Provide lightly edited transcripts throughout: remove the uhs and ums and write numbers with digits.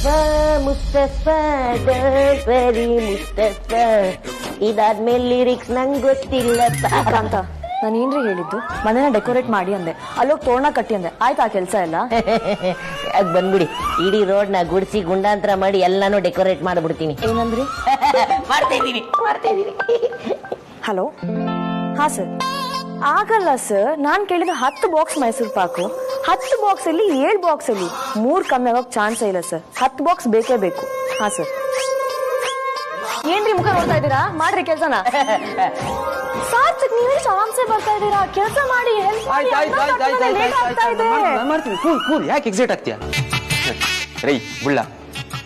Mustafa Mustafa don't very Mustafa. ಇದಾದ್ಮೇಲೆ lyrics ನಂಗೆ ಗೊತ್ತಿಲ್ಲ ಅಂತ ನಾನು ಏನ್ರಿ ಹೇಳಿದ್ದು? ಮನೇನ ಡೆಕೋರೇಟ್ ಮಾಡಿ ಅಂದೆ, ಅಲ್ಲೋಗಿ ತೋರಣ ಕಟ್ಟಿ ಅಂದೆ, ಆಯ್ತಾ ಕೆಲಸ ಎಲ್ಲ? ಅದ್ ಬಂದ್ಬಿಡಿ, ಇಡೀ ರೋಡ್ ನ ಗುಡಿಸಿ ಗುಂಡಾಂತರ ಮಾಡಿ ಎಲ್ಲಾನು ಡೆಕೋರೇಟ್ ಮಾಡ್ಬಿಡ್ತೀನಿ. ಏನಂದ್ರಿ? ಮಾಡ್ತಿದ್ದೀನಿ. ಹಲೋ, ಹಾ ಸರ್. ಆಗಲ್ಲ ಸರ್, ನಾನ್ ಕೇಳಿದ 10 ಬಾಕ್ಸ್ ಮೈಸೂರು ಪಾಕು. 10 ಬಾಕ್ಸ್ ಅಲ್ಲಿ 7 ಬಾಕ್ಸ್ ಅಲ್ಲಿ 3 ಕಮ್ಮಿ ಆಗೋಕ್ ಚಾನ್ಸೇ ಇಲ್ಲ ಸರ್. 10 ಬಾಕ್ಸ್ ಬೇಕೇ ಬೇಕು. ಹಾ ಸರ್. ಏನ್ರಿ ಮುಖ ನೋಡ್ತಾ ಇದ್ದೀರಾ? ಮಾಡ್ರಿ ಕೆಲ್ಸನ. ಸಾರ್ಥಕ್, ನೀವೆಷ್ಟು ಆರಾಮ್ಸೆ ಬರ್ತಾ ಇದ್ದೀರಾ? ಕೆಲಸ ಮಾಡಿ, ಹೆಲ್ಪ್ ಮಾಡಿ. ಮಾಡ್ತೀನಿ. ಕೂಲ್ ಯಾಕೆ ಎಕ್ಸೈಟ್ ಆಗ್ತೀಯಾ? ರೈ ಬುಳ್ಳ,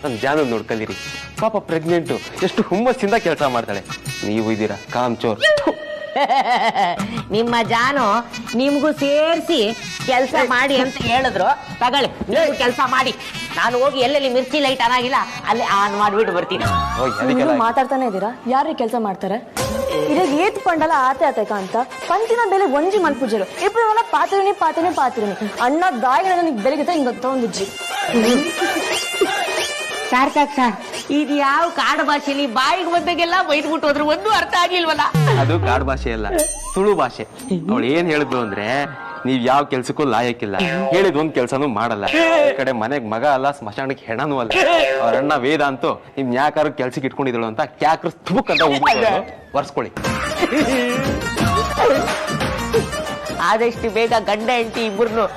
ನನ್ ಜಾನ ನೋಡ್ಕಲಿರಿ. ಪಾಪ ಪ್ರೆಗ್ನೆಂಟು, ಎಷ್ಟು ಹುಮ್ಮಸ್ಸಿಂದ ಕೆಲಸ ಮಾಡ್ತಾಳೆ. ನೀವು ಇದ್ದೀರಾ ಕಾಮ್ಚೋರ್. ನಿಮ್ಮ ಜಾನು ನಿಮ್ಗೂ ಸೇರಿಸಿ ಕೆಲಸ ಮಾಡಿ ಅಂತ ಹೇಳಿದ್ರು. ತಗೊಳ್ಳಿ, ನೀವು ಕೆಲಸ ಮಾಡಿ. ನಾನು ಹೋಗಿ ಎಲ್ಲೆಲ್ಲಿ ಮಿರ್ಚಿ ಲೈಟ್ ಆನ್ ಆಗಿಲ್ಲ ಅಲ್ಲಿ ಆನ್ ಮಾಡ್ಬಿಟ್ಟು ಬರ್ತೀನಿ. ಮಾತಾಡ್ತಾನೆ ಇದ್ದೀರಾ? ಯಾರೀ ಕೆಲಸ ಮಾಡ್ತಾರೆ? ಇದಾಗ ಏತ್ ಪಂಡಲ ಆತೆ ಆತೈಕ ಅಂತ ಪಂಚಿನ ಬೆಲೆ ಒಂಜಿ ಮಲ್ಪುಜರು ಇಪ್ಪಳ ಪಾತಿರಿನಿ ಅಣ್ಣ ದಾಯಿನ ನನಗೆ ಬೆಳಗ್ಗೆ ಹಿಂಗ ತಗೊಂಡಿಜ್ಜಿ. ಸಾರ್ ಇದು ಯಾವ ಕಾಡು ಭಾಷೆಲಿ ಬಾಯಿಗೆ ಬಂದಾಗೆಲ್ಲ ಬೈದ್ಬಿಟ್ಟು ಹೋದ್ರು ಒಂದು ಅರ್ಥ ಆಗ್ಲಿಲ್ವಲ್ಲ? ಅದು ಕಾಡು ಭಾಷೆ ಅಲ್ಲ, ತುಳು ಭಾಷೆ. ಅವಳು ಏನ್ ಹೇಳಿದ್ಲು ಅಂದ್ರೆ, ನೀವ್ ಯಾವ ಕೆಲ್ಸಕ್ಕೂ ಲಾಯಕ್ಕಿಲ್ಲ, ಹೇಳಿದ್ ಒಂದ್ ಕೆಲ್ಸನೂ ಮಾಡಲ್ಲ. ಈ ಕಡೆ ಮನೆಗ್ ಮಗ ಅಲ್ಲ, ಸ್ಮಶಾನಕ್ಕೆ ಹೆಣನೂ ಅಲ್ಲ. ಅವ್ರ ಅಣ್ಣ ವೇದ ಅಂತೂ ನಿಮ್ ಯಾಕಾರು ಕೆಲ್ಸಕ್ಕೆ ಇಟ್ಕೊಂಡಿದಳು ಅಂತ ಕ್ಯಾಕ್ರ ತುಬುಕ್ ಅಂತ ವರ್ಸ್ಕೊಳ್ಳಿ. ಆದಷ್ಟು ಬೇಗ ಗಂಡ ಹೆಂಡತಿ ಇಬ್ಬರನ್ನು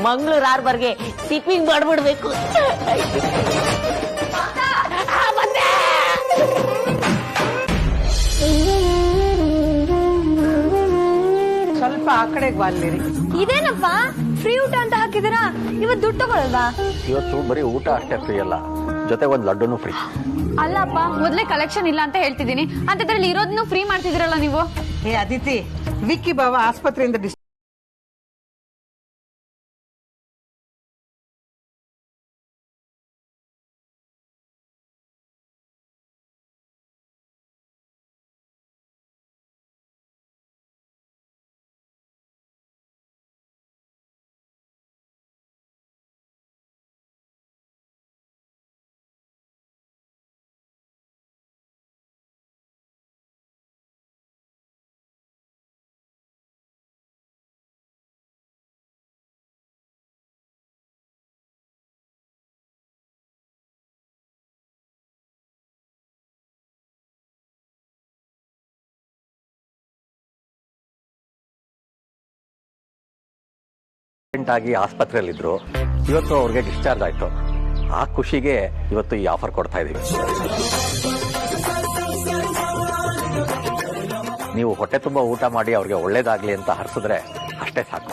ಮಂಗಳೂರು ಹಾರ್ಬರ್ಗೆ ಟಿಪ್ಪಿಂಗ್ ಮಾಡ್ಬಿಡ್ಬೇಕು. ಸ್ವಲ್ಪ ಆ ಕಡೆಗೆ ಬಾಲಿರಿ. ಇದೇನಪ್ಪ ಫ್ರೀ ಊಟ ಅಂತ ಹಾಕಿದಿರಾ? ಇವತ್ತು ದುಡ್ಡು ತಗೊಳಲ್ವಾ? ಇವತ್ತು ಬರೀ ಊಟ ಅಷ್ಟೇ ಫ್ರೀ ಅಲ್ಲ, ಜೊತೆ ಒಂದ್ ಲಡ್ಡುನು ಫ್ರೀ. ಅಲ್ಲಪ್ಪ, ಮೊದ್ಲೇ ಕಲೆಕ್ಷನ್ ಇಲ್ಲ ಅಂತ ಹೇಳ್ತಿದ್ದೀನಿ, ಅಂತದ್ರಲ್ಲಿ ಇರೋದನ್ನು ಫ್ರೀ ಮಾಡ್ತಿದಿರಲ್ಲ ನೀವು. ಏ ಅದಿತಿ, ವಿಕ್ಕಿ ಬಾವ ಆಸ್ಪತ್ರೆಯಿಂದ ಆಗಿ ಆಸ್ಪತ್ರೆಯಲ್ಲಿದ್ರು. ಇವತ್ತು ಅವ್ರಿಗೆ ಡಿಸ್ಚಾರ್ಜ್ ಆಯ್ತು. ಆ ಖುಷಿಗೆ ಇವತ್ತು ಈ ಆಫರ್ ಕೊಡ್ತಾ ಇದೀವಿ. ನೀವು ಹೊಟ್ಟೆ ತುಂಬಾ ಊಟ ಮಾಡಿ ಅವ್ರಿಗೆ ಒಳ್ಳೇದಾಗ್ಲಿ ಅಂತ ಹರಿಸಿದ್ರೆ ಅಷ್ಟೇ ಸಾಕು.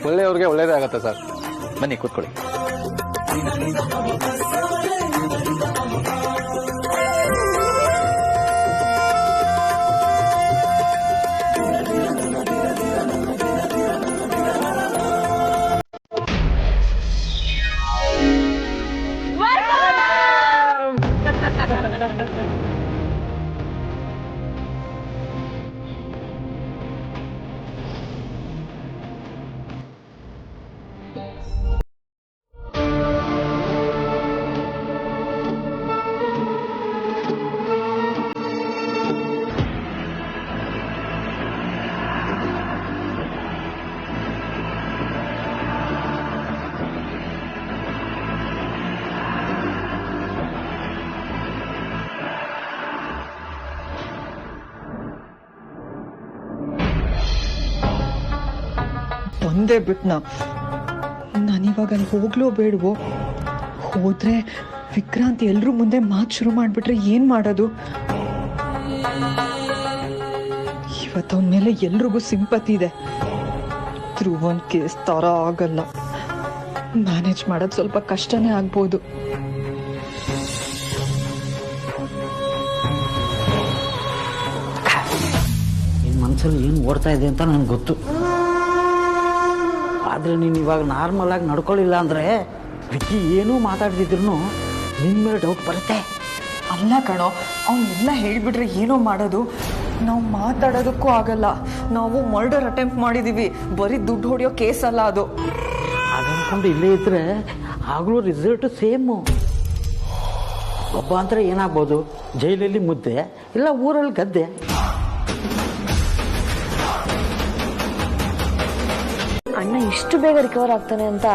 ಒಳ್ಳೆಯವ್ರಿಗೆ ಒಳ್ಳೇದೇ ಆಗತ್ತೆ ಸರ್. ಬನ್ನಿ ಕೂತ್ಕೊಳ್ಳಿ. ಒಂದೇ ಬಿಟ್ನ ನಾನಿವಾಗ ಅಲ್ಲಿ ಹೋಗ್ಲೋ ಬೇಡವೋ? ಹೋದ್ರೆ ವಿಕ್ರಾಂತ್ ಎಲ್ರೂ ಮುಂದೆ ಮಾತು ಶುರು ಮಾಡ್ಬಿಟ್ರೆ ಏನ್ ಮಾಡೋದು? ಇವತ್ತವನ ಮೇಲೆ ಎಲ್ರಿಗೂ ಸಿಂಪತಿ ಇದೆ. ಧ್ರುವನ್ ಕೇಸ್ ತರ ಆಗಲ್ಲ, ಮ್ಯಾನೇಜ್ ಮಾಡೋದು ಸ್ವಲ್ಪ ಕಷ್ಟನೇ ಆಗ್ಬೋದು. ನಿನ್ನ ಮನಸ್ಸಲ್ಲಿ ಏನು ಓಡ್ತಾ ಇದೆ ಅಂತ ನನಗೆ ಗೊತ್ತು. ಆದರೆ ನೀನು ಇವಾಗ ನಾರ್ಮಲ್ ಆಗಿ ನಡ್ಕೊಳ್ಳಿಲ್ಲ ಅಂದರೆ ವಿಕ್ಕಿ ಏನೂ ಮಾತಾಡ್ತಿದ್ರು ನಿನ್ನ ಮೇಲೆ ಡೌಟ್ ಬರುತ್ತೆ. ಅಲ್ಲ ಕಣೋ, ಅವನ್ನೆಲ್ಲ ಹೇಳಿಬಿಟ್ರೆ ಏನೋ ಮಾಡೋದು? ನಾವು ಮಾತಾಡೋದಕ್ಕೂ ಆಗಲ್ಲ. ನಾವು ಮರ್ಡರ್ ಅಟೆಂಪ್ಟ್ ಮಾಡಿದೀವಿ, ಬರೀ ದುಡ್ಡು ಹೊಡೆಯೋ ಕೇಸ್ ಅಲ್ಲ ಅದು. ಹಾಗನ್ಕೊಂಡು ಇಲ್ಲೇ ಇದ್ರೆ ಆಗಲೂ ರಿಸಲ್ಟ್ ಸೇಮು. ಒಬ್ಬ ಅಂದರೆ ಏನಾಗ್ಬೋದು, ಜೈಲಲ್ಲಿ ಮುದ್ದೆ ಇಲ್ಲ ಊರಲ್ಲಿ ಗದ್ದೆ. ಅಣ್ಣ ಇಷ್ಟು ಬೇಗ ರಿಕವರ್ ಆಗ್ತಾನೆ ಅಂತ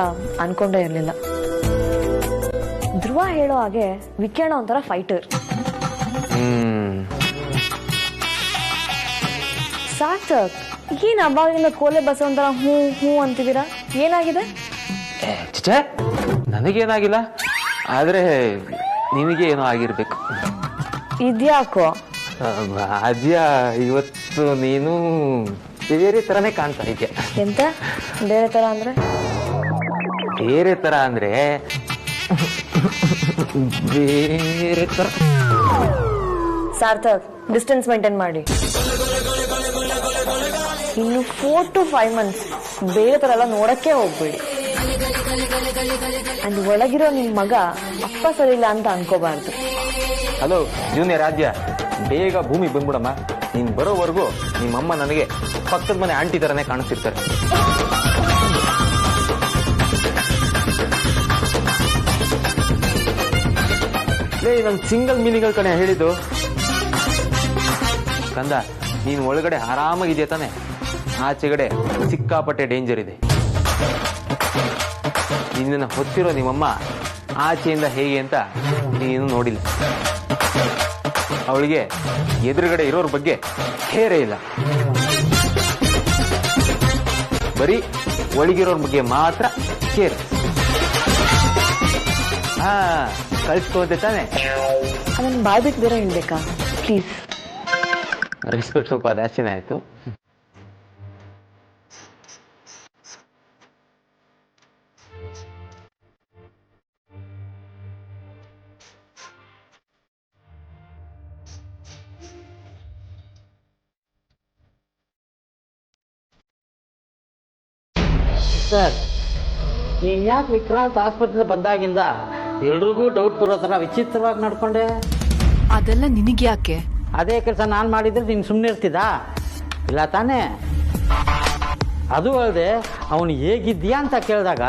ಅನ್ಕೊಂಡೇ ಇರಲಿಲ್ಲ. ಧ್ರುವ ಹೇಳೋ ಹಾಗೆ ವಿಕ್ಕಿ ಅಣ್ಣ ಒಂಥರ ಫೈಟರ್. ಸಾರ್ಥಕ್, ಏನ್ ಅವಾಗಿಂದ ಕೋಲೆ ಬಸ ಒಂಥರ ಹೂ ಹೂ ಅಂತಿದ್ದೀರಾ, ಏನಾಗಿದೆ? ಚಿಚೆ, ನನಗೇನಾಗಿಲ್ಲ, ಆದ್ರೆ ನಿನಗೆ ಏನೋ ಆಗಿರ್ಬೇಕು. ಇದ್ಯಾಕೋ? ಅದ್ಯ ಇವತ್ತು ನೀನು ಬೇರೆ ತರನೇ ಕಾಣ್ತಾ ಇದೆಯಾ. ಎಂತ ಬೇರೆ ತರ ಅಂದ್ರೆ? ಬೇರೆ ತರ ಅಂದ್ರೆ ಬೇರೆ ತರ. ಸಾರ್ಥಕ್, ಡಿಸ್ಟೆನ್ಸ್ ಮೇಂಟೈನ್ ಮಾಡಿ. ಇನ್ನು 4 to 5 months ಬೇರೆ ತರ ಎಲ್ಲ ನೋಡಕ್ಕೆ ಹೋಗ್ಬೇಡಿ. ಅಂದ್ ಒಳಗಿರೋ ನಿಮ್ ಮಗ ಅಪ್ಪ ಸರಿಯಿಲ್ಲ ಅಂತ ಅನ್ಕೋಬಾರ್ದು. ಹಲೋ ಜೂನಿಯರ್ ಆದ್ಯ, ಬೇಗ ಭೂಮಿ ಬಂದ್ಬಿಡಮ್ಮ. ನೀನ್ ಬರೋವರೆಗೂ ನಿಮ್ಮಮ್ಮ ನನಗೆ ಪಕ್ಕದ ಮನೆ ಆಂಟಿ ತರನೇ ಕಾಣಿಸ್ತಿರ್ತಾರೆ. ನನ್ ಸಿಂಗಲ್ ಮೀನಿಂಗ್ ಕಣೆ ಹೇಳಿದ್ದು. ಕಂದ, ನೀನ್ ಒಳಗಡೆ ಆರಾಮಾಗಿದೆಯಾ ತಾನೆ? ಆಚೆಗಡೆ ಸಿಕ್ಕಾಪಟ್ಟೆ ಡೇಂಜರ್ ಇದೆ. ನಿನ್ನ ಹೊತ್ತಿರೋ ನಿಮ್ಮಮ್ಮ ಆಚೆಯಿಂದ ಹೇಗೆ ಅಂತ ನೀನು ನೋಡಿಲ್ಲ. ಅವಳಿಗೆ ಎದುರುಗಡೆ ಇರೋರ ಬಗ್ಗೆ ಕೇರೇ ಇಲ್ಲ. ಬರೀ ಒಳಗಿರೋರ್ ಬಗ್ಗೆ ಮಾತ್ರ ಕೇರ್. ಕಳಿಸ್ಕೊಂತೆ ತಾನೆ? ಅದನ್ನ ಬಾಯ್ಬಿಟ್ಟು ಬೇರೆ ಹೇಳ್ಬೇಕಾ ಪ್ಲೀಸ್? ರೆಸ್ಪೆಕ್ಟ್ ಸ್ವಲ್ಪ ಜಾಸ್ತಿನೇ ಆಯ್ತು. ಸರ್, ನೀನು ಯಾಕೆ ವಿಕ್ರಾಂತ್ ಆಸ್ಪತ್ರೆ ಬಂದಾಗಿಂದ ಎಲ್ರಿಗೂ ಡೌಟ್ ಬರೋ ಥರ ವಿಚಿತ್ರವಾಗಿ ನಡ್ಕೊಂಡೆ? ಅದೆಲ್ಲ ನಿನಗೆ ಯಾಕೆ? ಅದೇ ಕೆಲಸ ನಾನು ಮಾಡಿದ್ರೆ ನೀನು ಸುಮ್ಮನೆ ಇರ್ತಿದ್ದ? ಇಲ್ಲ ತಾನೇ? ಅದು ಅಲ್ಲದೆ ಅವನು ಹೇಗಿದ್ದೀಯಾ ಅಂತ ಕೇಳಿದಾಗ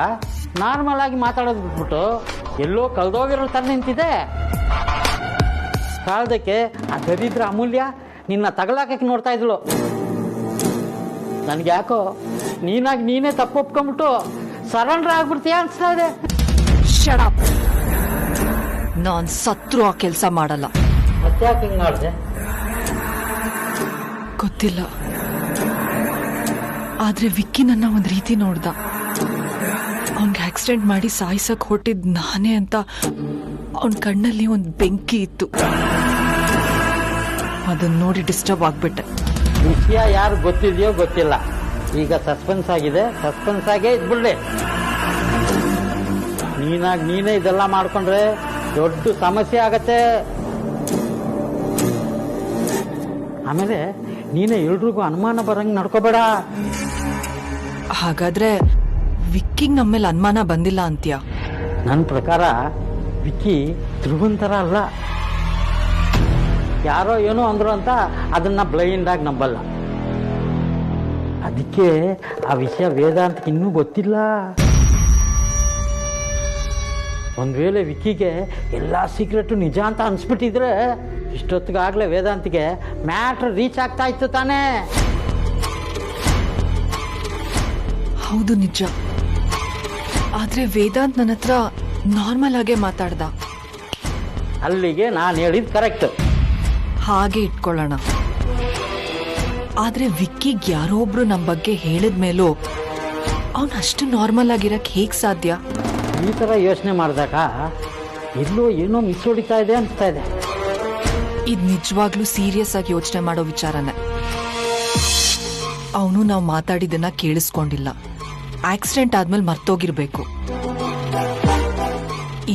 ನಾರ್ಮಲ್ ಆಗಿ ಮಾತಾಡೋದು ಬಿಟ್ಬಿಟ್ಟು ಎಲ್ಲೋ ಕಳೆದೋಗಿರೋ ಥರ ನಿಂತಿದೆ. ಕಾಲದಕ್ಕೆ ಆ ದರಿದ್ರ ಅಮೂಲ್ಯ ನಿನ್ನ ತಗಲಾಕಕ್ಕೆ ನೋಡ್ತಾ ಇದ್ಳು. ನನಗೆ ಯಾಕೋ ನೀನಾಗಿ ನೀನೇ ತಪ್ಪು ಒಪ್ಕೊಂಡ್ಬಿಟ್ಟು ಸರೆಂಡರ್ ಆಗ್ಬಿಡ್ತೀಯ ಅನ್ಸ್ತಾ ಇದೆ. ಶಡಪ್, ನಾನ್ ಸತ್ರು ಆ ಕೆಲಸ ಮಾಡಲ್ಲ. ಮತ್ತೆ ಯಾಕೆ ಹಿಂಗೆ ಮಾಡಿದೆ? ಗೊತ್ತಿಲ್ಲ, ಆದ್ರೆ ವಿಕ್ಕಿ ನನ್ನ ಒಂದ್ ರೀತಿ ನೋಡ್ದ. ಅವನ್ಗೆ ಆಕ್ಸಿಡೆಂಟ್ ಮಾಡಿ ಸಾಯಿಸಕ್ ಹೊಟ್ಟಿದ್ ನಾನೇ ಅಂತ ಅವನ್ ಕಣ್ಣಲ್ಲಿ ಒಂದ್ ಬೆಂಕಿ ಇತ್ತು. ಅದನ್ನ ನೋಡಿ ಡಿಸ್ಟರ್ಬ್ ಆಗ್ಬಿಟ್ಟೆ. ವಿಷಯ ಯಾರು ಗೊತ್ತಿದೆಯೋ ಗೊತ್ತಿಲ್ಲ, ಈಗ ಸಸ್ಪೆನ್ಸ್ ಆಗಿದೆ. ಸಸ್ಪೆನ್ಸ್ ಆಗೇ ಇದ್ಬಿಡ್ಲಿ. ನೀನಾಗಿ ನೀನೇ ಇದೆಲ್ಲ ಮಾಡ್ಕೊಂಡ್ರೆ ದೊಡ್ಡ ಸಮಸ್ಯೆ ಆಗತ್ತೆ. ಆಮೇಲೆ ನೀನೇ ಎಲ್ರಿಗೂ ಅನುಮಾನ ಬರಂಗ್ ನಡ್ಕೋಬೇಡ. ಹಾಗಾದ್ರೆ ವಿಕ್ಕಿಗ್ ನಮ್ಮೇಲೆ ಅನುಮಾನ ಬಂದಿಲ್ಲ ಅಂತ್ಯ? ನನ್ನ ಪ್ರಕಾರ ವಿಕ್ಕಿ ಧ್ರುವಂತರ ಅಲ್ಲ. ಯಾರೋ ಏನೋ ಅಂದ್ರು ಅಂತ ಅದನ್ನ ಬ್ಲೈಂಡ್ ಆಗಿ ನಂಬಲ್ಲ. ಅದಕ್ಕೆ ಆ ವಿಷಯ ವೇದಾಂತಕ್ಕೆ ಇನ್ನೂ ಗೊತ್ತಿಲ್ಲ. ಒಂದ್ ವೇಳೆ ವಿಕ್ಕಿಗೆ ಎಲ್ಲ ಸೀಕ್ರೆಟ್ ನಿಜ ಅಂತ ಅನ್ಸ್ಬಿಟ್ಟಿದ್ರೆ ಇಷ್ಟೊತ್ತಿಗಾಗ್ಲೇ ವೇದಾಂತಿಗೆ ಮ್ಯಾಟ್ರ್ ರೀಚ್ ಆಗ್ತಾ ಇತ್ತು ತಾನೇ? ಹೌದು, ನಿಜ. ಆದ್ರೆ ವೇದಾಂತ್ ನನ್ನ ಹತ್ರ ನಾರ್ಮಲ್ ಆಗೇ ಮಾತಾಡ್ದ. ಅಲ್ಲಿಗೆ ನಾನು ಹೇಳಿದ್ ಕರೆಕ್ಟ್. ಹಾಗೆ ಇಟ್ಕೊಳ್ಳೋಣ. ಆದ್ರೆ ವಿಕ್ಕಿಗ್ ಯಾರೋ ಒಬ್ರು ನಮ್ ಬಗ್ಗೆ ಹೇಳಿದ್ಮೇಲೂ ಅವನ್ ಅಷ್ಟು ನಾರ್ಮಲ್ ಆಗಿರಕ್ ಹೇಗ್ ಸಾಧ್ಯ? ಈ ತರ ಯೋಚನೆ ಮಾಡಿದಾಗ ಎಲ್ಲೋ ಏನೋ ಮಿಸ್ ಹೊಡಿತಾ ಇದೆ ಅನ್ಸ್ತಾ ಇದೆ. ಇದ್ ನಿಜವಾಗ್ಲೂ ಸೀರಿಯಸ್ ಆಗಿ ಯೋಚನೆ ಮಾಡೋ ವಿಚಾರನೇ. ಅವನು ನಾವು ಮಾತಾಡಿದ್ದನ್ನ ಕೇಳಿಸ್ಕೊಂಡಿಲ್ಲ. ಆಕ್ಸಿಡೆಂಟ್ ಆದ್ಮೇಲೆ ಮರ್ತೋಗಿರ್ಬೇಕು.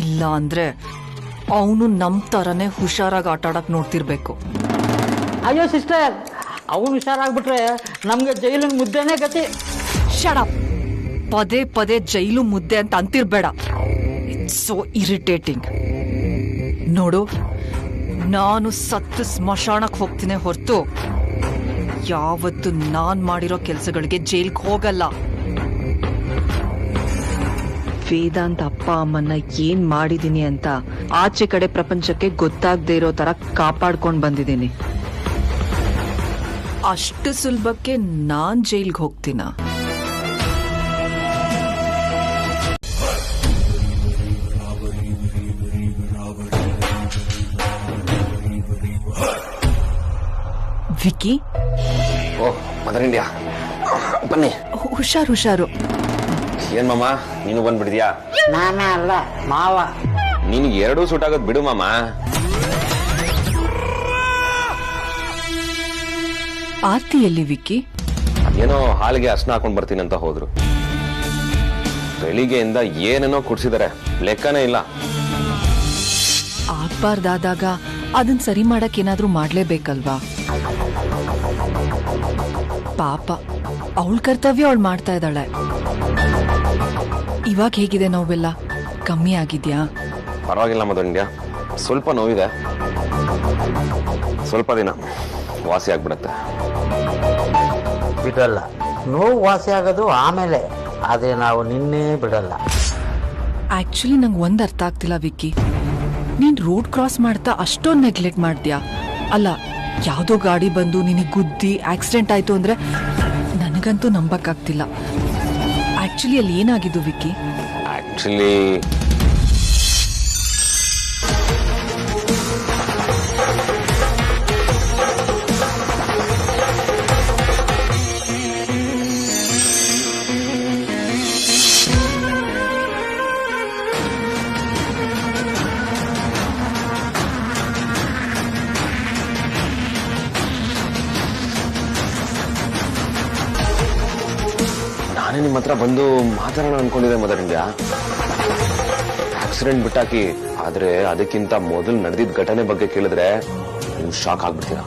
ಇಲ್ಲ ಅಂದ್ರೆ ಅವನು ನಮ್ ತರನೇ ಹುಷಾರಾಗಿ ಆಟಾಡಕ್ ನೋಡ್ತಿರ್ಬೇಕು. ಅಯ್ಯೋ ಸಿಸ್ಟರ್, ಅವನು ಹುಷಾರಾಗ್ಬಿಟ್ರೆ ನಮ್ಗೆ ಜೈಲಿನ ಮುದ್ದೆನೇ ಗತಿ. ಶಡಪ್, ಪದೇ ಪದೇ ಜೈಲು ಮುದ್ದೆ ಅಂತ ಅಂತಿರ್ಬೇಡ. It's so irritating. ನೋಡು, ನಾನು ಸತ್ತು ಸ್ಮಶಾನಕ್ಕೆ ಹೋಗ್ತೀನಿ ಹೊರತು ಯಾವತ್ತು ನಾನ್ ಮಾಡಿರೋ ಕೆಲಸಗಳಿಗೆ ಜೈಲ್ಗೆ ಹೋಗಲ್ಲ. ವೇದಾಂತ ಅಪ್ಪ ಅಮ್ಮನ್ನ ಏನ್ ಮಾಡಿದೀನಿ ಅಂತ ಆಚೆ ಕಡೆ ಪ್ರಪಂಚಕ್ಕೆ ಗೊತ್ತಾಗದೇ ಇರೋ ತರ ಕಾಪಾಡ್ಕೊಂಡ್ ಬಂದಿದ್ದೀನಿ. ಅಷ್ಟು ಸುಲಭಕ್ಕೆ ನಾನ್ ಜೈಲ್ಗೆ ಹೋಗ್ತೀನ? ವಿಕ್ಕಿ, ಓಹ್ ಮದರ್ ಇಂಡಿಯಾ, ಬನ್ನಿ. ಹುಷಾರು. ಏನ್ ಮಾಮ, ನೀನು ಬಂದ್ಬಿಡಿದ್ಯಾ? ನಾನೇ ಅಲ್ಲ, ಮಾವ. ನೀನು ಎರಡೂ ಸೂಟ್ ಆಗೋದ್ ಬಿಡು ಮಾಮ. ಆರ್ತಿ ಎಲ್ಲಿ ವಿಕ್ಕಿ? ಏನೋ ಹಾಲಿಗೆ ಅರ್ಶನ ಹಾಕೊಂಡ್ ಬರ್ತೀನಿ ಅಂತ ಹೋದ್ರು. ಬೆಳಿಗ್ಗೆಯಿಂದ ಏನೇನೋ ಕುಡ್ಸಿದಾರೆ, ಲೆಕ್ಕನೇ ಇಲ್ಲ. ಆಗ್ಬಾರ್ದಾದಾಗ ಅದನ್ನ ಸರಿ ಮಾಡಕ್ ಏನಾದ್ರೂ ಮಾಡ್ಲೇಬೇಕಲ್ವಾ? ಪಾಪ, ಅವಳ ಕರ್ತವ್ಯ ಅವಳು ಮಾಡ್ತಾ ಇದ್ದಾಳೆ. ಇವಾಗ ಹೇಗಿದೆ ನೋವೆಲ್ಲ? ಕಮ್ಮಿ ಆಗಿದ್ಯಾ? ಪರವಾಗಿಲ್ಲ ಮದರ್ ಇಂಡಿಯಾ, ಸ್ವಲ್ಪ ನೋವಿದೆ, ಸ್ವಲ್ಪ ದಿನ ವಾಸಿ ಆಗ್ಬಿಡತ್ತೆ. ಬಿಡಲ್ಲ, ನೋವು ವಾಸಿ ಆಗೋದು ಆಮೇಲೆ, ಆದ್ರೆ ನಾವು ನಿನ್ನೆ ಬಿಡಲ್ಲ. ಆಕ್ಚುಲಿ ನಂಗೆ ಒಂದ್ ಅರ್ಥ ಆಗ್ತಿಲ್ಲ ವಿಕ್ಕಿ, ನೀನ್ ರೋಡ್ ಕ್ರಾಸ್ ಮಾಡ್ತಾ ಅಷ್ಟೊಂದು ನೆಗ್ಲೆಕ್ಟ್ ಮಾಡ್ತೀಯಾ? ಅಲ್ಲ, ಯಾವ್ದೋ ಗಾಡಿ ಬಂದು ನಿನಗೆ ಗುದ್ದಿ ಆಕ್ಸಿಡೆಂಟ್ ಆಯ್ತು ಅಂದ್ರೆ ನನಗಂತೂ ನಂಬಕ್ಕಾಗ್ತಿಲ್ಲ. ಆಕ್ಚುಲಿ ಅಲ್ಲಿ ಏನಾಗಿದ್ದು ವಿಕ್ಕಿ? ಆಕ್ಚುಲಿ ನಾನೇ ನಿಮ್ಮ ಹತ್ರ ಬಂದು ಮಾತಾಡೋಣ ಅನ್ಕೊಂಡಿದ್ದೆ ಮದರ್ ಇಂಡಿಯಾ. ಆಕ್ಸಿಡೆಂಟ್ ಬಿಟ್ಟಾಕಿ, ಆದ್ರೆ ಅದಕ್ಕಿಂತ ಮೊದಲು ನಡೆದಿದ್ದ ಘಟನೆ ಬಗ್ಗೆ ಕೇಳಿದ್ರೆ ನೀವು ಶಾಕ್ ಆಗ್ಬಿಡ್ತೀರಾ.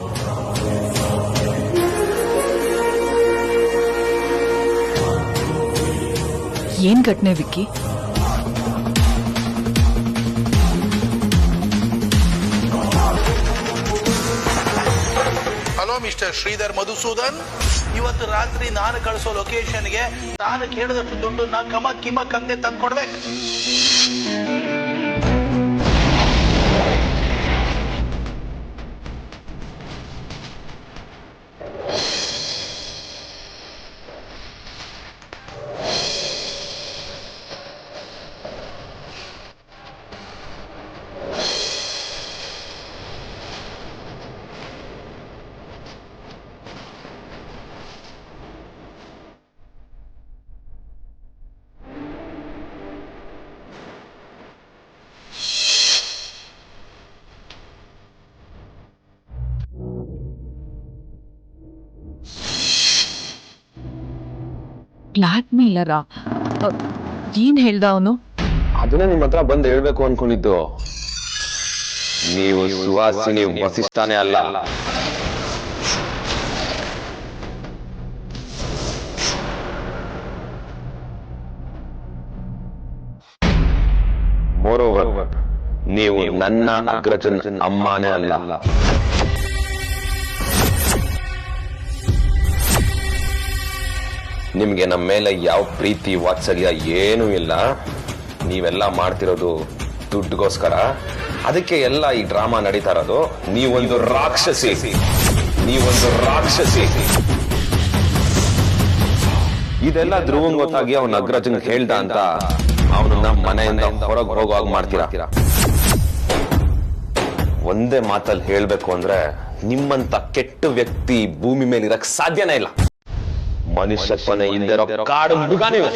ಏನ್ ಘಟನೆ ವಿಕ್ಕಿ? ಹಲೋ ಮಿಸ್ಟರ್ ಶ್ರೀಧರ್ ಮಧುಸೂದನ್, ಇವತ್ತು ರಾತ್ರಿ ನಾನು ಕಳಿಸೋ ಲೊಕೇಶನ್ಗೆ ನಾನು ಕೇಳಿದಷ್ಟು ದುಡ್ಡನ್ನ ಕಮಕ್ ಕಿಮಕ್ ಅಂದೆ ತಂದ್ಕೊಡ್ಬೇಕು. ಬ್ಲ್ಯಾಕ್ ಮೇಲರ? ಏನ್ ಹೇಳ್ದ ಅವನು? ಅದನ್ನೇ ನಿಮ್ಮ ಹತ್ರ ಬಂದು ಹೇಳ್ಬೇಕು ಅನ್ಕೊಂಡಿದ್ದು. ನೀವು ಸುವಾಸಿನಿ ವಸಿಷ್ಠಾನೇ ಅಲ್ಲ. ಮೋರೋವರ್, ನೀವು ನನ್ನ ಅಗ್ರಜನ್ ಅಮ್ಮನೇ ಅಲ್ಲ. ನಿಮ್ಗೆ ನಮ್ಮ ಮೇಲೆ ಯಾವ ಪ್ರೀತಿ ವಾತ್ಸಲ್ಯ ಏನೂ ಇಲ್ಲ. ನೀವೆಲ್ಲ ಮಾಡ್ತಿರೋದು ದುಡ್ಡುಗೋಸ್ಕರ. ಅದಕ್ಕೆ ಎಲ್ಲ ಈ ಡ್ರಾಮಾ ನಡೀತಾ ಇರೋದು. ನೀವೊಂದು ರಾಕ್ಷಸಿ. ಇದೆಲ್ಲ ಧ್ರುವಂಗ್ ಗೊತ್ತಾಗಿ ಅವನ ಅಗ್ರಜನ್ ಹೇಳ್ದ ಅಂತ ಅವನನ್ನ ಮನೆಯಿಂದ ಹೊರಗೆ ಹೋಗುವಾಗ ಮಾಡ್ತೀರಾ. ಒಂದೇ ಮಾತಲ್ಲಿ ಹೇಳ್ಬೇಕು ಅಂದ್ರೆ, ನಿಮ್ಮಂತ ಕೆಟ್ಟ ವ್ಯಕ್ತಿ ಭೂಮಿ ಮೇಲೆ ಇರಕ್ ಸಾಧ್ಯನೇ ಇಲ್ಲ. ಮನುಷ್ಯತ್ವನೇ ಇಲ್ದಿರೋ ಕಾಡು ಹುಡುಗ ನೀವು.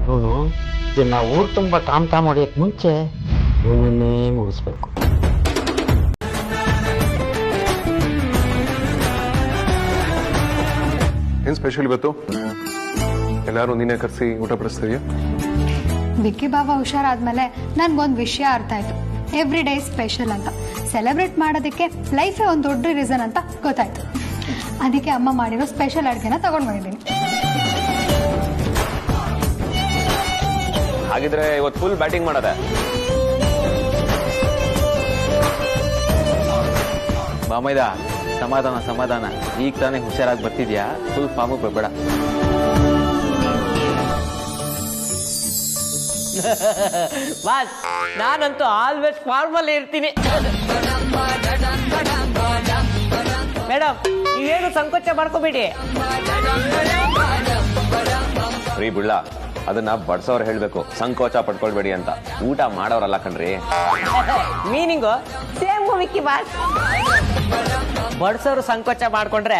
ಇವನು ಇದನ್ನ ಊರು ತುಂಬ ಟಾಮ್ ಹೊಡಿಯಕ್ಕೆ ಮುಂಚೆ ಇವನನ್ನೇ ಮುಗಿಸ್ಬೇಕು. ಏನ್ ಸ್ಪೆಷಲ್ ಇವತ್ತು? ಎಲ್ಲಾರು ನೀನೇ ಕರೆಸಿ ಊಟ ಬಡಿಸ್ತೀಯ? ವಿಕ್ಕಿ ಬಾಬಾ ಹುಷಾರಾದ್ಮೇಲೆ ನನ್ಗೊಂದು ವಿಷಯ ಅರ್ಥ ಆಯ್ತು. ಎವ್ರಿ ಡೇ ಸ್ಪೆಷಲ್ ಅಂತ ಸೆಲೆಬ್ರೇಟ್ ಮಾಡೋದಕ್ಕೆ ಲೈಫೇ ಒಂದು ದೊಡ್ಡ ರೀಸನ್ ಅಂತ ಗೊತ್ತಾಯ್ತು. ಅದಕ್ಕೆ ಅಮ್ಮ ಮಾಡಿರೋ ಸ್ಪೆಷಲ್ ಅಡುಗೆನ ತಗೊಂಡ್ ಬಂದಿದ್ದೀನಿ. ಹಾಗಿದ್ರೆ ಇವತ್ತು ಫುಲ್ ಬ್ಯಾಟಿಂಗ್ ಮಾಡದೆ. ಬಾಮೈದ ಸಮಾಧಾನ ಸಮಾಧಾನ, ಈಗ ತಾನೇ ಹುಷಾರಾಗಿ ಬರ್ತಿದ್ಯಾ, ಫುಲ್ ಫಾರ್ಮಿಗೆ ಬರ್ಬೇಡ. ಬಾಸ್, ನಾನಂತೂ ಆಲ್ವೇಸ್ ಫಾರ್ಮಲ್ ಇರ್ತೀನಿ. ಮೇಡಮ್, ನೀವೇನು ಸಂಕೋಚ ಮಾಡ್ಕೋಬೇಡಿ. ಫ್ರೀ ಬಿಡ್ಲ, ಅದನ್ನ ಬಡ್ಸೋರು ಹೇಳ್ಬೇಕು, ಸಂಕೋಚ ಪಡ್ಕೊಳ್ಬೇಡಿ ಅಂತ. ಊಟ ಮಾಡೋರಲ್ಲ ಕಣ್ರಿ. Meaning same Vicky boss. ಬಡ್ಸೋರು ಸಂಕೋಚ ಮಾಡ್ಕೊಂಡ್ರೆ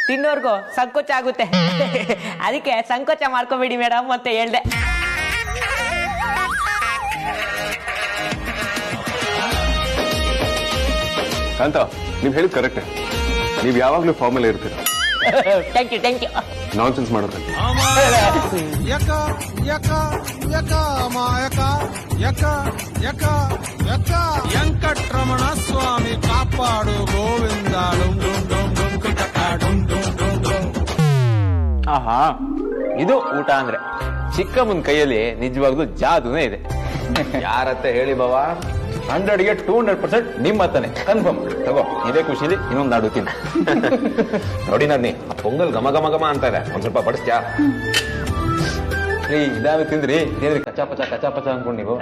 ತಿನ್ನೋರ್ಗು ಸಂಕೋಚ ಆಗುತ್ತೆ. ಅದಕ್ಕೆ ಸಂಕೋಚ ಮಾಡ್ಕೋಬೇಡಿ ಮೇಡಮ್ ಅಂತ ಹೇಳ್ದೆ. ಕಾಂತ, ನೀವ್ ಹೇಳಿದ್ ಕರೆಕ್ಟ್. ನೀವ್ ಯಾವಾಗ್ಲೂ ಫಾರ್ಮಲ್ ಇರ್ತೀರ. Thank you thank you. Nonsense ಮಾಡೋದು. ವೆಂಕಟರಮಣ ಸ್ವಾಮಿ ಕಾಪಾಡು ಗೋವಿಂದ. ಆಹಾ, ಇದು ಊಟ ಅಂದ್ರೆ. ಚಿಕ್ಕಮ್ಮನ ಕೈಯಲ್ಲಿ ನಿಜವಾಗ್ಲೂ ಜಾದೂನೇ ಇದೆ. ಯಾರತ್ತೆ ಹೇಳಿ ಬಾವ, 100ಗೆ 200% ನಿಮ್ಮ ಹತ್ತನೆ ಕನ್ಫರ್ಮ್. ತಗೋ, ಇದೇ ಖುಷಿಲಿ ಇನ್ನೊಂದು ನಾಡು ತಿನ್ನು. ನೋಡಿ ನನ್ನಿ, ಪೊಂಗಲ್ ಘಮ ಘಮ ಘಮ ಅಂತ ಇದೆ, ಒಂದ್ ಸ್ವಲ್ಪ ಬಡಿಸ್ತ್ಯಾ? ಇದಾವೆ ತಿಂದ್ರಿ, ಏನ್ರಿ ಕಚಾಪಚ ಕಚಾಪಚ ಅನ್ಕೊಂಡು ನೀವು?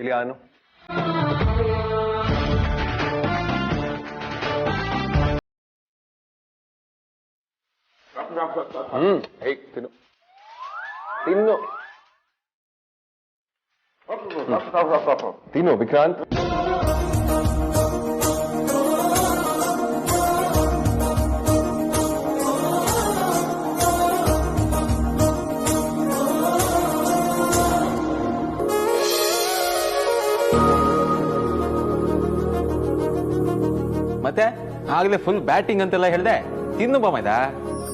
ಇಲ್ಲಿ ಆನು ತಿನ್ನು ತಿನ್ನು ತಿನ್ನು ವಿಕ್ರಾಂತ್. ಮತ್ತೆ ಆಗ್ಲೇ ಫುಲ್ ಬ್ಯಾಟಿಂಗ್ ಅಂತೆಲ್ಲ ಹೇಳ್ದೆ, ತಿನ್ನು ಬಾಮೈದ.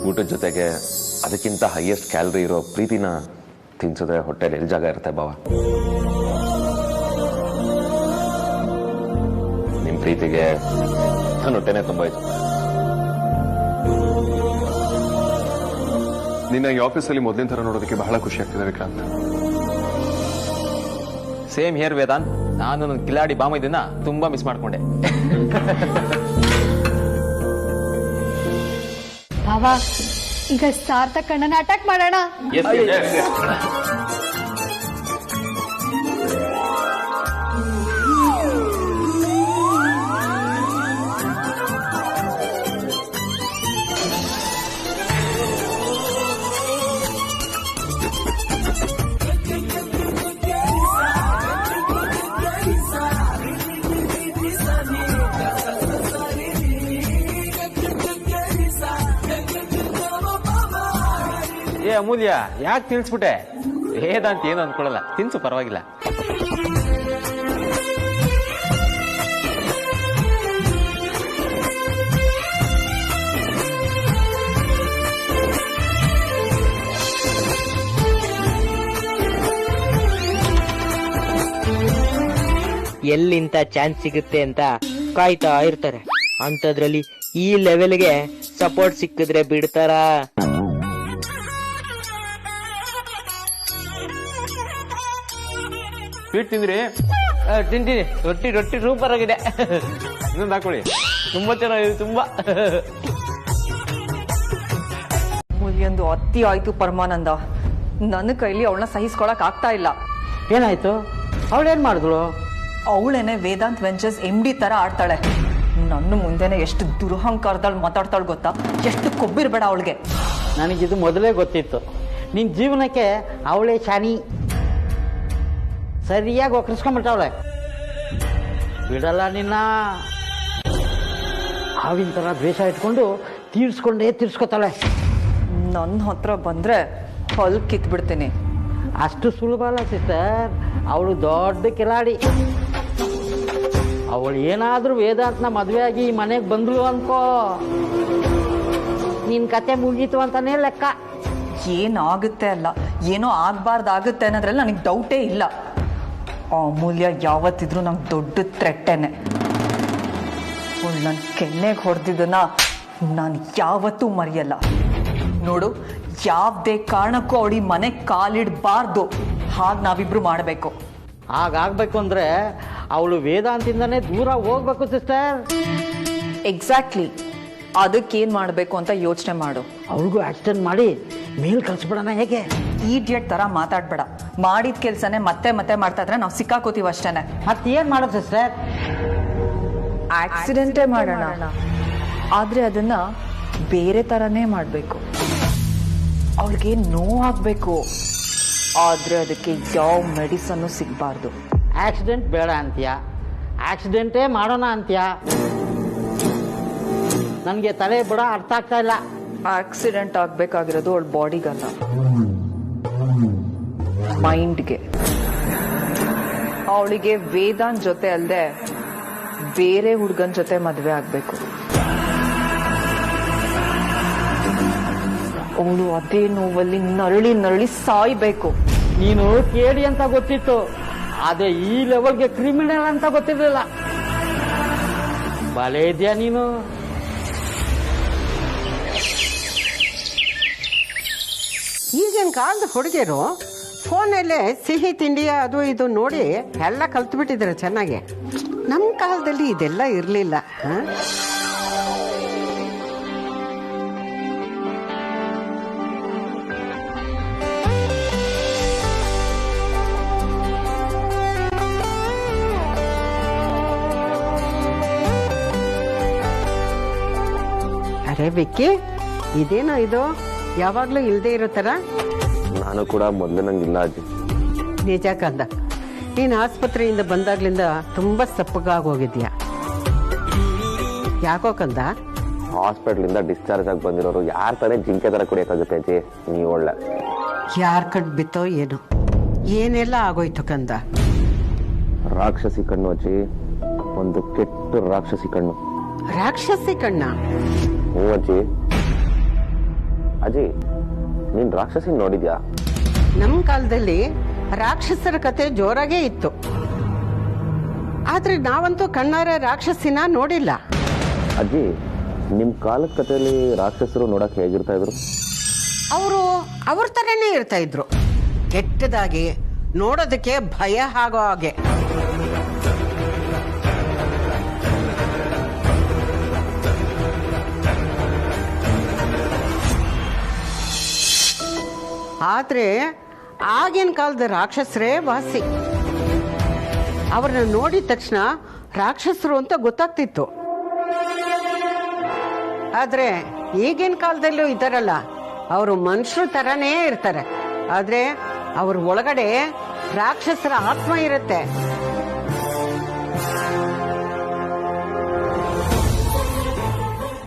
ಊಟದ ಜೊತೆಗೆ ಅದಕ್ಕಿಂತ ಹೈಯೆಸ್ಟ್ ಕ್ಯಾಲರಿ ಇರೋ ಪ್ರೀತಿನ ತಿನ್ಸಿದ್ರೆ ಹೊಟ್ಟೆಲಿ ಎಲ್ಲಿ ಜಾಗ ಇರುತ್ತೆ ಬಾವ. ನಿಮ್ ಪ್ರೀತಿಗೆ ನನ್ನ ಹೊಟ್ಟೆನೆ ತುಂಬಾ ಇತ್ತು. ನಿನ್ನ ಈ ಆಫೀಸಲ್ಲಿ ಮೊದಲಿನ ತರ ನೋಡೋದಕ್ಕೆ ಬಹಳ ಖುಷಿ ಆಗ್ತಿದೆ ವಿಕ್ರಾಂತ್. ಸೇಮ್ ಹಿಯರ್ ವೇದಾಂತ್, ನಾನು ನನ್ನ ಕಿಲಾಡಿ ಬಾಮೈದನ್ನ ತುಂಬಾ ಮಿಸ್ ಮಾಡ್ಕೊಂಡೆ. ಬಾಬಾ, ಈಗ ಸಾರ್ಥಕ್ ಅಣ್ಣನ ಅಟ್ಯಾಕ್ ಮಾಡೋಣ. ಏ ಅಮೂಲ್ಯ, ಯಾಕೆ ತಿಳ್ಸ್ಬಿಟ್ಟೆ? ವೇದಾಂತ ಏನು ಅನ್ಕೊಳ್ಳಲ್ಲ, ತಿನ್ಸು ಪರವಾಗಿಲ್ಲ. ಎಲ್ಲಿಂತ ಚಾನ್ಸ್ ಸಿಗುತ್ತೆ ಅಂತ ಕಾಯ್ತಾ ಇರ್ತಾರೆ. ಅಂತದ್ರಲ್ಲಿ ಈ ಲೆವೆಲ್ಗೆ ಸಪೋರ್ಟ್ ಸಿಕ್ಕಿದ್ರೆ ಬಿಡ್ತಾರ? ಸ್ವೀಟ್ ತಿಂದ್ರಿ? ತಿಂತೀನಿ. ರೊಟ್ಟಿ ರೊಟ್ಟಿ ಸೂಪರ್ ಆಗಿದೆ. ಇನ್ನೊಂದು ಹಾಕೊಳ್ಳಿ. ತುಂಬಾ ಚೆನ್ನಾಗಿದೆ, ತುಂಬಾ. ಒಂದು ಅತಿ ಆಯ್ತು ಪರಮಾನಂದ. ನನ್ನ ಕೈಲಿ ಅವಳನ್ನ ಸಹಿಸ್ಕೊಳಕ್ ಆಗ್ತಾ ಇಲ್ಲ. ಏನಾಯ್ತು? ಅವಳೇನ್ ಮಾಡಿದ್ಳು? ಅವಳೇನೆ ವೇದಾಂತ್ ವೆಂಚರ್ಸ್ MD ತರ ಆಡ್ತಾಳೆ. ನನ್ನ ಮುಂದೆನೆ ಎಷ್ಟು ದುರಹಂಕಾರದಲ್ಲಿ ಮಾತಾಡ್ತಾಳೆ ಗೊತ್ತಾ? ಎಷ್ಟು ಕೊಬ್ಬಿರ್ಬೇಡ ಅವಳಿಗೆ. ನನಗಿದು ಮೊದಲೇ ಗೊತ್ತಿತ್ತು. ನಿನ್ ಜೀವನಕ್ಕೆ ಅವಳೇ ಶಾನಿ. ಸರಿಯಾಗಿ ಒಕ್ಕರಿಸ್ಕೊಂಡ್ಬಿಟ್ಟವಳೆ. ಬಿಡಲ್ಲ ನಿನ್ನ. ಹಾವಿನ ಥರ ದ್ವೇಷ ಇಟ್ಕೊಂಡು ತೀರ್ಸ್ಕೊತಾಳೆ. ನನ್ನ ಹತ್ರ ಬಂದ್ರೆ ಹೊಲ್ ಕಿತ್ಬಿಡ್ತೀನಿ. ಅಷ್ಟು ಸುಲಭ ಅಲ್ಲ ಸಿಸ್ಟರ್, ಅವಳು ದೊಡ್ಡ ಕಿಲಾಡಿ. ಅವಳು ಏನಾದರೂ ವೇದಾಂತನ ಮದುವೆ ಆಗಿ ಈ ಮನೆಗೆ ಬಂದ್ಳು ಅನ್ಕೋ, ನಿನ್ನ ಕತೆ ಮುಗೀತು ಅಂತಾನೆ ಲೆಕ್ಕ. ಏನಾಗುತ್ತೆ ಅಲ್ಲ, ಏನೋ ಆಗ್ಬಾರ್ದಾಗುತ್ತೆ ಅನ್ನೋದ್ರಲ್ಲಿ ನನಗೆ ಡೌಟೇ ಇಲ್ಲ. ಆ ಅಮೂಲ್ಯ ಯಾವತ್ತಿದ್ರು ನಂಗೆ ದೊಡ್ಡ ಥ್ರೆಟ್ಟೇನೆ. ಅವಳು ನನ್ನ ಕೆನ್ನೆಗೆ ಹೊಡೆದಿದ್ದನ್ನ ನಾನು ಯಾವತ್ತೂ ಮರೆಯಲ್ಲ. ನೋಡು, ಯಾವುದೇ ಕಾರಣಕ್ಕೂ ಅವಳಿ ಮನೆಗೆ ಕಾಲಿಡಬಾರ್ದು. ಹಾಗೆ ನಾವಿಬ್ರು ಮಾಡಬೇಕು. ಹಾಗಾಗಬೇಕು ಅಂದರೆ ಅವಳು ವೇದಾಂತಿಂದನೇ ದೂರ ಹೋಗ್ಬೇಕು ಸಿಸ್ಟರ್. ಎಕ್ಸಾಕ್ಟ್ಲಿ. ಅದಕ್ಕೇನು ಮಾಡಬೇಕು ಅಂತ ಯೋಚನೆ ಮಾಡು. ಅವಳಿಗೂ ಆಕ್ಸಿಡೆಂಟ್ ಮಾಡಿ ಮೇಲ್ ಕಳಿಸ್ಬಿಡೋಣ ಹೇಗೆ? ಈಡಿಯಟ್ ಥರ ಮಾತಾಡ್ಬೇಡ. ಮಾಡಿದ ಕೆಲಸನೇ ಮತ್ತೆ ಮತ್ತೆ ಮಾಡ್ತಾ ಇದ್ರೆ ನಾವು ಸಿಕ್ಕಾಕೋತೀವಿ ಅಷ್ಟೇನೆ. ಮತ್ತೇನು ಮಾಡೋದು ಸಿಸ್ಟರ್? ಆಕ್ಸಿಡೆಂಟೇ ಮಾಡೋಣ, ಆದರೆ ಅದನ್ನ ಬೇರೆ ಥರನೇ ಮಾಡಬೇಕು. ಅವಳಿಗೆ ನೋವಾಗಬೇಕು, ಆದರೆ ಅದಕ್ಕೆ ಯಾವ ಮೆಡಿಸನ್ನು ಸಿಗಬಾರ್ದು. ಆಕ್ಸಿಡೆಂಟ್ ಬೇಡ ಅಂತೀಯ, ಆಕ್ಸಿಡೆಂಟೇ ಮಾಡೋಣ ಅಂತೀಯ. ನನಗೆ ತಲೆ ಬುಡ ಅರ್ಥ ಆಗ್ತಾ ಇಲ್ಲ. ಆಕ್ಸಿಡೆಂಟ್ ಆಗಬೇಕಾಗಿರೋದು ಅವಳ ಬಾಡಿಗಲ್ಲ, ಮೈಂಡ್ಗೆ. ಅವಳಿಗೆ ವೇದಾಂತ್ ಜೊತೆ ಅಲ್ಲದೆ ಬೇರೆ ಹುಡುಗನ ಜೊತೆ ಮದುವೆ ಆಗಬೇಕು. ಅವಳು ಅದೇ ನೋವಲ್ಲಿ ನರಳಿ ನರಳಿ ಸಾಯ್ಬೇಕು. ನೀನು ಕೇಳಿ ಅಂತ ಗೊತ್ತಿತ್ತು, ಆದ್ರೆ ಈ ಲೆವೆಲ್ಗೆ ಕ್ರಿಮಿನಲ್ ಅಂತ ಗೊತ್ತಿರಲಿಲ್ಲ. ಬಲೆ ಇದೆಯಾ ನೀನು? ಈಗಿನ ಕಾಲದ ಹುಡುಗಿಯರು ಫೋನಲ್ಲೇ ಸಿಹಿ ತಿಂಡಿ ಅದು ಇದು ನೋಡಿ ಎಲ್ಲ ಕಲ್ತ್ಬಿಟ್ಟಿದ್ದಾರೆ ಚೆನ್ನಾಗಿ. ನಮ್ಮ ಕಾಲದಲ್ಲಿ ಇದೆಲ್ಲ ಇರಲಿಲ್ಲ. ಅರೆ ವಿಕ್ಕಿ, ಇದೇನೋ ಇದು ಯಾವಾಗ್ಲೂ ಇಲ್ದೇ ಇರೋ ತರ? ನಾನು ಕೂಡ ಮೊದಲು ನಂಗಿಲ್ಲ ಅಜ್ಜಿ. ನಿಜ ಕಂದ, ನೀನು ಆಸ್ಪತ್ರೆಯಿಂದ ಬಂದಾಗ್ಲಿಂದ ತುಂಬಾ ಸಪ್ಪಗಾಗೋಗಿದ್ಯಾ. ಯಾಕೋ ಕಂದ? ಹಾಸ್ಪಿಟ್ಲಿಂದ ಡಿಸ್ಚಾರ್ಜ್ ಆಗಿ ಬಂದಿರೋರು ಯಾರ ತಾನೇ ಜಿಂಕೆ ತರ ಕುಡಿಯೋಕ್ಕಾಗುತ್ತೆ ಅಜ್ಜಿ? ನೀವು ಒಳ್ಳೆ ಯಾರ್ ಕಣ್ ಬಿತ್ತೋ ಏನು, ಏನೆಲ್ಲ ಆಗೋಯ್ತು ಕಂದ? ರಾಕ್ಷಸಿ ಕಣ್ಣು ಅಜ್ಜಿ, ಒಂದು ಕೆಟ್ಟ ರಾಕ್ಷಸಿ ಕಣ್ಣು. ರಾಕ್ಷಸಿ ಕಣ್ಣ? ಹ್ಞೂ ಅಜ್ಜಿ. ಅಜ್ಜಿ, ನೀನ್ ರಾಕ್ಷಸಿ ನೋಡಿದ್ಯಾ? ನಮ್ ಕಾಲದಲ್ಲಿ ರಾಕ್ಷಸರ ಕತೆ ಜೋರಾಗೇ ಇತ್ತು, ಆದ್ರೆ ನಾವಂತೂ ಕಣ್ಣಾರೆ ರಾಕ್ಷಸಿನ ನೋಡಿಲ್ಲ. ಅಜ್ಜಿ, ನಿಮ್ ಕಾಲದ ಕಥೆಯಲ್ಲಿ ರಾಕ್ಷಸರು ನೋಡಕ್ ಹೇಗಿರ್ತಾ ಇದ್ರು? ಅವರು ಅವ್ರ ತರನೇ ಇರ್ತಾ ಇದ್ರು, ಕೆಟ್ಟದಾಗಿ, ನೋಡೋದಕ್ಕೆ ಭಯ ಆಗೋ ಹಾಗೆ. ಆದ್ರೆ ಆಗಿನ ಕಾಲದ ರಾಕ್ಷಸರೇ ವಾಸಿ. ಅವ್ರನ್ನ ನೋಡಿದ ತಕ್ಷಣ ರಾಕ್ಷಸರು ಅಂತ ಗೊತ್ತಾಗ್ತಿತ್ತು. ಆದ್ರೆ ಈಗಿನ ಕಾಲದಲ್ಲೂ ಇದ್ದಾರಲ್ಲ, ಅವರು ಮನುಷ್ಯರ ತರನೇ ಇರ್ತಾರೆ, ಆದ್ರೆ ಅವ್ರ ಒಳಗಡೆ ರಾಕ್ಷಸರ ಆತ್ಮ ಇರುತ್ತೆ.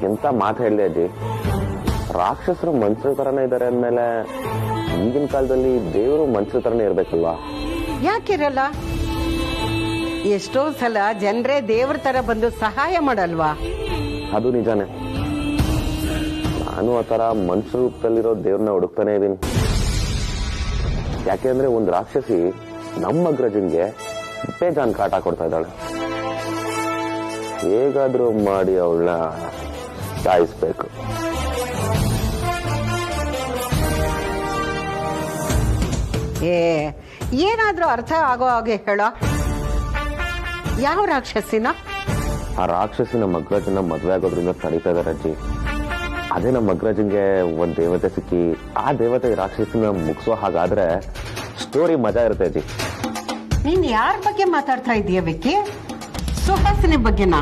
ಎಂತ ಮಾತು ಹೇಳಿ ಅಜ್ಜಿ, ರಾಕ್ಷಸರು ಮನುಷ್ಯರ ತರನೇ ಇದ್ದಾರೆ ಅಂದ್ಮೇಲೆ ಈಗಿನ ಕಾಲದಲ್ಲಿ ದೇವರು ಮನುಷ್ಯರ ತರನೇ ಇರ್ಬೇಕಲ್ವಾ? ಯಾಕಿರಲ್ಲ? ಎಷ್ಟೋ ಸಲ ಜನರೇ ದೇವ್ರ ತರ ಬಂದು ಸಹಾಯ ಮಾಡಲ್ವಾ? ಅದು ನಿಜಾನೇ. ನಾನು ಆ ತರ ಮನುಷ್ಯ ರೂಪದಲ್ಲಿರೋ ದೇವ್ರನ್ನ ಹುಡುಕ್ತಾನೆ ಇದೀನಿ. ಯಾಕೆಂದ್ರೆ ಒಂದು ರಾಕ್ಷಸಿ ನಮ್ಮ ಅಗ್ರಜನ್ಗೆ ಬೇಜಾನ್ ಕಾಟ ಕೊಡ್ತಾ ಇದ್ದಾಳೆ. ಹೇಗಾದ್ರೂ ಮಾಡಿ ಅವಳನ್ನ ಸಾಯಿಸ್ಬೇಕು. ಏನಾದ್ರೂ ಅರ್ಥ ಆಗೋ ಹಾಗೆ ಹೇಳ. ಯಾವ ರಾಕ್ಷಸಿನ? ಆ ರಾಕ್ಷಸಿ ನಮ್ಮ ಅಗ್ರಜನ ಮದ್ವೆ ಆಗೋದ್ರಿಂದ ತಡೀತಾ ಇದಾರೆ ಅಜ್ಜಿ. ಅದೇ ನಮ್ಮ ಅಗ್ರಜನ್ಗೆ ಒಂದ್ ದೇವತೆ ಸಿಕ್ಕಿ ಆ ದೇವತೆ ರಾಕ್ಷಸಿನ ಮುಗಿಸೋ ಹಾಗಾದ್ರೆ ಸ್ಟೋರಿ ಮಜಾ ಇರುತ್ತೆ ಅಜ್ಜಿ. ನೀನ್ ಯಾರ ಬಗ್ಗೆ ಮಾತಾಡ್ತಾ ಇದೀಯ ವಿಕ್ಕಿ? ಸುಹಾಸಿನಿ ಬಗ್ಗೆನಾ?